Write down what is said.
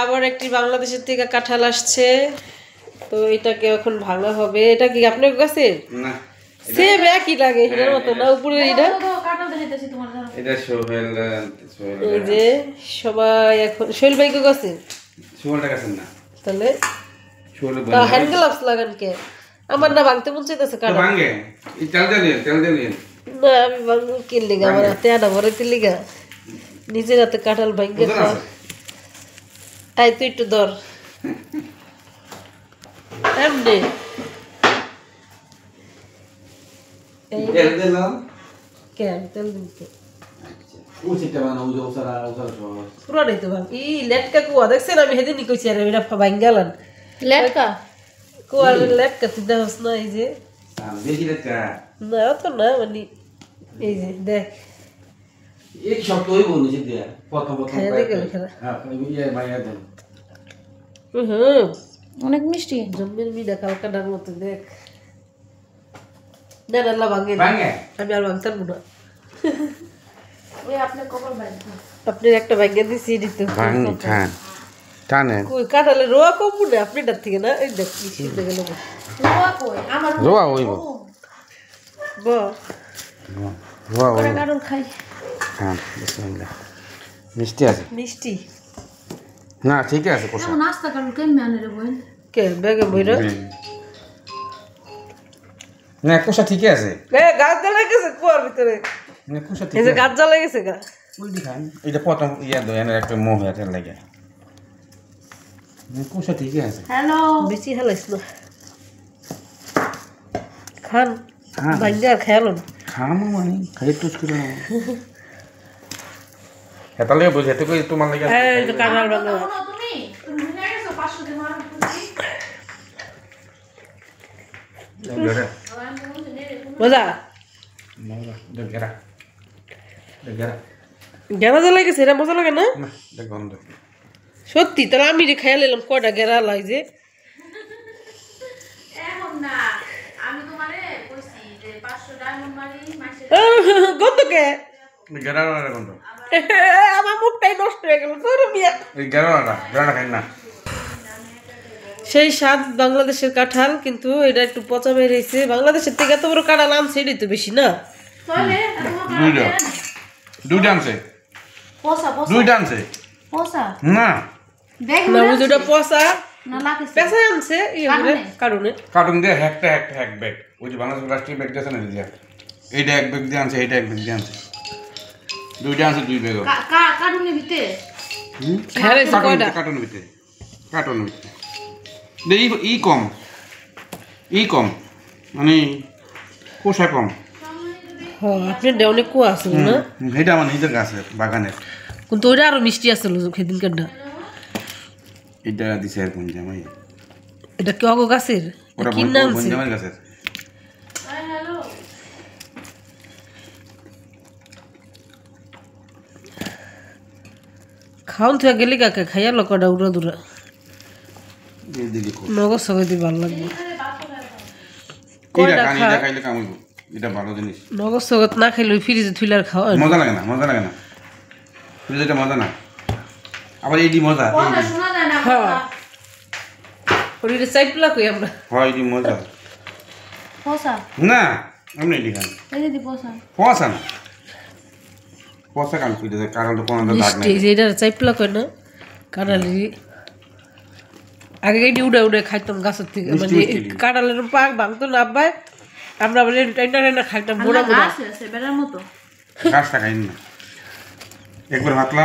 আবার একটি বাংলাদেশের থেকে কাঁঠাল আসছে, তো এটাকে এখন ভাঙা হবে। এটা কি আপনার কাছে? না, সেম একই লাগে এর মতো না? উপরে এটা কাঁঠাল দেখাইতেছি তোমার ধরো, এটা সোহেল। এই যে সবাই এখন সোহেল ভাই কো কাছে, সোহেলটা কাছে না, তাহলে সোহেল ভাই হ্যান্ড গ্লাভস লাগান কে? আমার না ভাঙতে মন চাইতেছে কাঁঠাল। তো ভাঙে, এই তেল দিয়ে না, আমি ভাঙবো কি লাগা? আমার হাতে আটা ভরাইতে লাগা, নিজের হাতে কাঁঠাল ভাঙে খাওয়া। আই তুই একটু ধর এমনি। তেল দিলাম কেন? তেল দিতে পুরাটাই তো ভাঙ। ই লেটকা কুয়া দেখছেন? আমি সেদিনই কইছি আরে এটা ভাঙ গেলাম। লেটকা কুয়ার লেটকা তুই দেখছ না? এই যে না তো না, মানে এই যে দেখ এই সব তোই বলছিস দিয়া প্রথম অনেক মিষ্টি, জম্মের মিঠা কালকাটার মতো। দেখ না না ভাঙে, আমি আর ভাঙতাম না। আপনার একটা ভাঙে দিছি দিতে টানে কই কাঁঠালে রোয়া কম মনে আপনার থেকে না? এই দেখ মিষ্টি গেল রোয়া কই আমার রোয়া হইব বা রোয়া হইব। কাঁঠাল খাই। হ্যাঁ বিসমিল্লাহ। মিষ্টি আছে? মিষ্টি না ঠিক আছে। কোসা নাস্তা কারণ কেমনে আনে রে বোন? কে ব্যাগে বইরা না, কোসা ঠিক আছে। এ গাছ জ্বালা গেছে কুয়ার ভিতরে, না কোসা ঠিক আছে। এই যে গাছ জ্বালা গেছে গা উল্টি খান। এটা প্রথম ইয়া দো এর একটা মোহ আছে লাগে। না কোসা ঠিক আছে। হ্যালো বেশি হালাইছ না, খান ভাঙ্গা খেয়ালন খামো মানে খাই টুস করে না। হেতালে বুঝে তো কই তোমার লাগে। এই যে কাঁঠাল ভাঙা তুমি ভুলে গেছো 500 দিয়ে মার পুরি মজা মজা দেখরা দেখরা গেরা জ্বালা গেছে। এটা মজা লাগে না? না দেখ গন্ধ সত্যি। তাহলে আমি যে খেয়াল এলাম কয়টা গেরা লাগে। এখন না আমি তোমারে কইছি যে 500 ডায়মন্ড মারি মাসে গন্ধ কে? গেরা না গন্ধ। আমার মুখটাই নষ্ট হয়ে গেল। তোর মিয়া এই গেরা খাই না। সেই স্বাদ বাংলাদেশের কাঁঠাল, কিন্তু এটা একটু পচা বেরিয়েছে। বাংলাদেশের থেকে এত বড় কাঁঠাল আনছে, এটাই তো বেশি না? দুইটা আনছে পোসা দুইটা আনছে পোসা না দেখ না ওই দুটো পচা না লাগছে পেঁচা আনছে কারণে কার্টুন দিয়ে হ্যাক ব্যাগ। ওই যে বাংলাদেশ রাষ্ট্রীয় ব্যাগ আছে না, দিয়া এইটা এক ব্যাগ দিয়ে আনছে, এইটা এক ব্যাগ দিয়ে আনছে। দুইটা আনছে, দুই ব্যাগ কার্টুনের ভিতরে কার্টুনের ভিতরে ই কম মানে কোষা কম। আপনার অনেক কুয়া আসল না? এটা আমার নিজের গাছের বাগানের, কিন্তু ওইটা আরো মিষ্টি আসল সেদিন কাঠটা। এটা দিছে আর গঞ্জামাই। এটা কি অগো গাছের? কিনে আনছে গঞ্জামের গাছের। খাওন থেকে গেলি কাকে খাইয়া লোকটা উড়া দুরা নগর সবাই দিয়ে ভালো লাগবে। নগর সগত না খাইলে ফ্রিজে থুইলার খাওয়া মজা লাগে না ফ্রিজে মজা না। আবার এইটি মজা শরীরে চাইপলা কই আমরা। হয় এইটি মজা পোসা না। আমি এইটি খাই এই যে পোসা পোসা না পোসা কান কই দে কারণ তো কোনো দাগ নাই। এই যে এটা চাইপলা কই না কাঁঠালি আগে এটি উড়ে উড়ে খাইতাম গাছের থেকে। মানে কাঁঠালের পাক ভাঙতো না আব্বাই, আমরা বলে টেন্ডার খাইতাম মোড়া মোড়া গাছ আছে বেড়ার মতো। গাছটা খাই না একবার ভাতলা